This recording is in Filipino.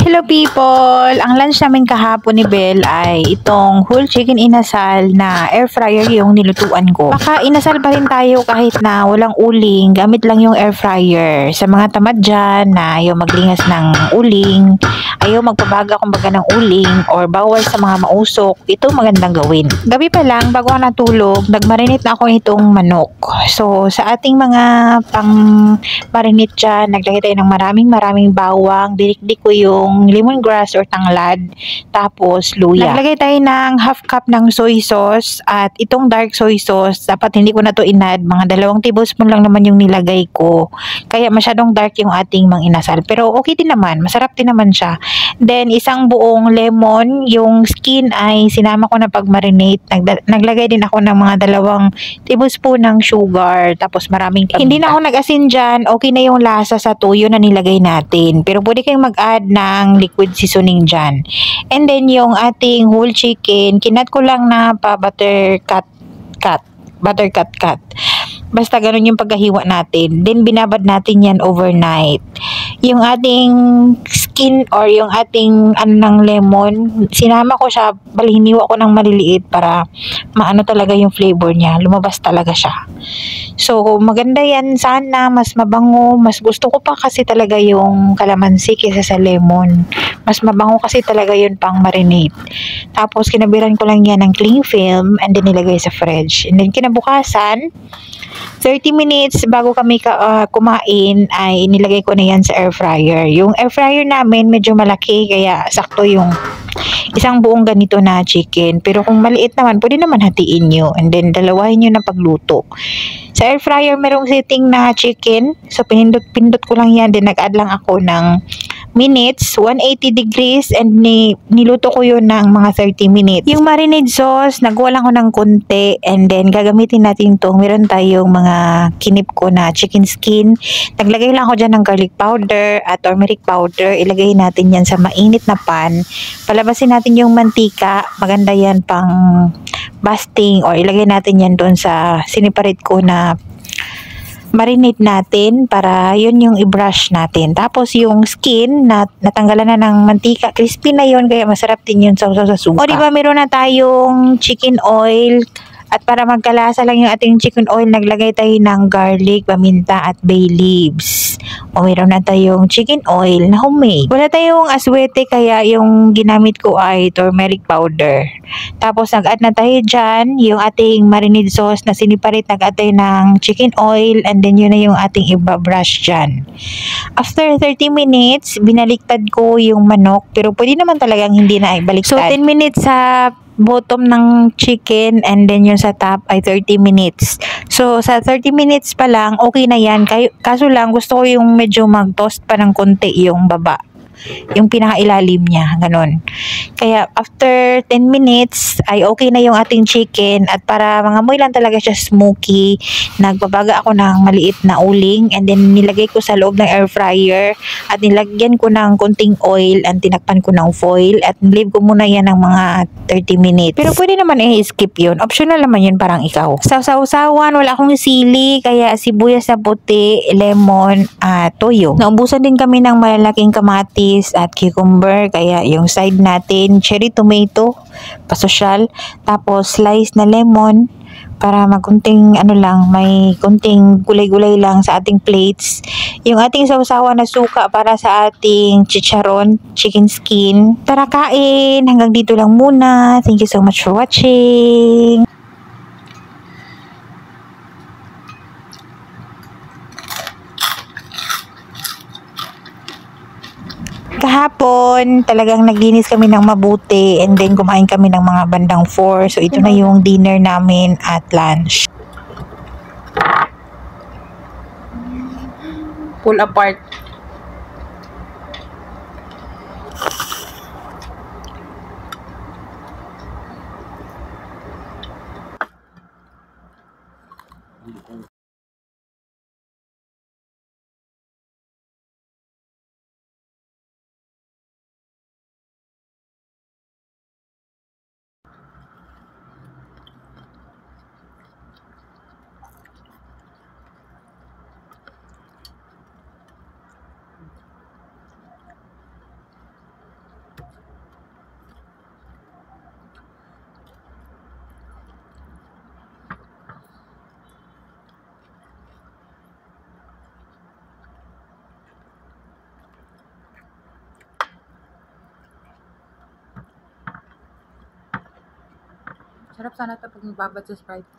Hello people! Ang lunch namin kahapon ni Belle ay itong whole chicken inasal na air fryer yung nilutuan ko. Baka inasal pa rin tayo kahit na walang uling, gamit lang yung air fryer. Sa mga tamad dyan na ayaw maglingas ng uling, ayaw magpabaga kumbaga ng uling, or bawal sa mga mausok, ito magandang gawin. Gabi pa lang, bago ako natulog, nagmarinate na ako itong manok. So, sa ating mga pang marinate dyan, naglagay tayo ng maraming bawang, dinikdik ko yung lemongrass or tanglad, tapos luya. Naglagay tayo ng half cup ng soy sauce, at itong dark soy sauce, dapat hindi ko na to inad, mga 2 tablespoon lang naman yung nilagay ko, kaya masyadong dark yung ating mang inasal, pero okay din naman, masarap din naman siya. Then isang buong lemon, yung skin ay sinama ko na pag marinate. Naglagay din ako ng mga 2 tablespoon ng sugar, tapos maraming paminta. Hindi na ako nag-asin dyan, okay na yung lasa sa tuyo na nilagay natin, pero pwede kayong mag-add ng liquid seasoning dyan. And then yung ating whole chicken, kinat ko lang na pa butter cut. Basta ganun yung pagkahiwa natin. Then binabad natin yan overnight. Yung ating skin or yung ating ng lemon, sinama ko siya, hiniwa ko ng maliliit para maano talaga yung flavor niya. Lumabas talaga siya. So maganda yan, sana mas mabango. Mas gusto ko pa kasi talaga yung kalamansi kaysa sa lemon. Mas mabango kasi talaga yun pang marinate. Tapos kinabiran ko lang yan ng cling film and then nilagay sa fridge. And then kinabukasan, 30 minutes bago kami kumain ay inilagay ko na yan sa air fryer. Yung air fryer namin medyo malaki, kaya sakto yung isang buong ganito na chicken. Pero kung maliit naman, pwede naman hatiin nyo and then dalawahin nyo na pagluto. Sa air fryer merong setting na chicken, so pinindot ko lang yan, then nag-add lang ako ng minutes, 180 degrees, and niluto ko yun ng mga 30 minutes. Yung marinade sauce, nagawa lang ko ng konti, and then gagamitin natin itong, meron tayong mga kinip ko na chicken skin. Naglagay lang ako dyan ng garlic powder at turmeric powder. Ilagay natin yan sa mainit na pan. Palabasin natin yung mantika. Maganda yan pang basting, or ilagay natin yan doon sa siniparate ko na marinate natin para yun yung i-brush natin. Tapos yung skin na natanggalan na ng mantika, crispy na yun, kaya masarap din yun sa suka. O diba meron na tayong chicken oil, at para magkalasa lang yung ating chicken oil, naglagay tayo ng garlic, paminta at bay leaves. O meron na tayong chicken oil na homemade. Wala tayong aswete, kaya yung ginamit ko ay turmeric powder. Tapos nag-add na tayo dyan yung ating marinade sauce na siniparit, nag-add tayo ng chicken oil, and then yun na yung ating ibabrush dyan. After 30 minutes, binaliktad ko yung manok, pero pwede naman talagang hindi na ibaliktad. So 10 minutes sa bottom ng chicken, and then yung sa top ay 30 minutes. So sa 30 minutes pa lang, okay na yan. Kaso lang, gusto ko yung medyo mag-toast pa ng konti yung baba, yung pinakailalim niya, ganun. Kaya after 10 minutes ay okay na yung ating chicken, at para mangamoy lang talaga siya smoky, nagbabaga ako ng maliit na uling, and then nilagay ko sa loob ng air fryer, at nilagyan ko ng konting oil, and tinakpan ko ng foil, at leave ko muna yan ng mga 30 minutes. Pero pwede naman i-skip yun, optional naman yun, parang ikaw. Sa sausawan, wala akong sili, kaya sibuyas na puti, lemon, at toyo. Naubusan din kami ng malalaking kamatis at cucumber, kaya yung side natin cherry tomato, pasosyal, tapos slice na lemon para magkunting may kunting gulay-gulay lang sa ating plates. Yung ating sausawan na suka para sa ating chicharon, chicken skin. Tara kain, hanggang dito lang muna. Thank you so much for watching. Kahapon, talagang naglinis kami ng mabuti, and then kumain kami ng mga bandang 4. So ito na yung dinner namin at lunch. Pull apart. Sarap sana ito pag magbabad sa Sprite.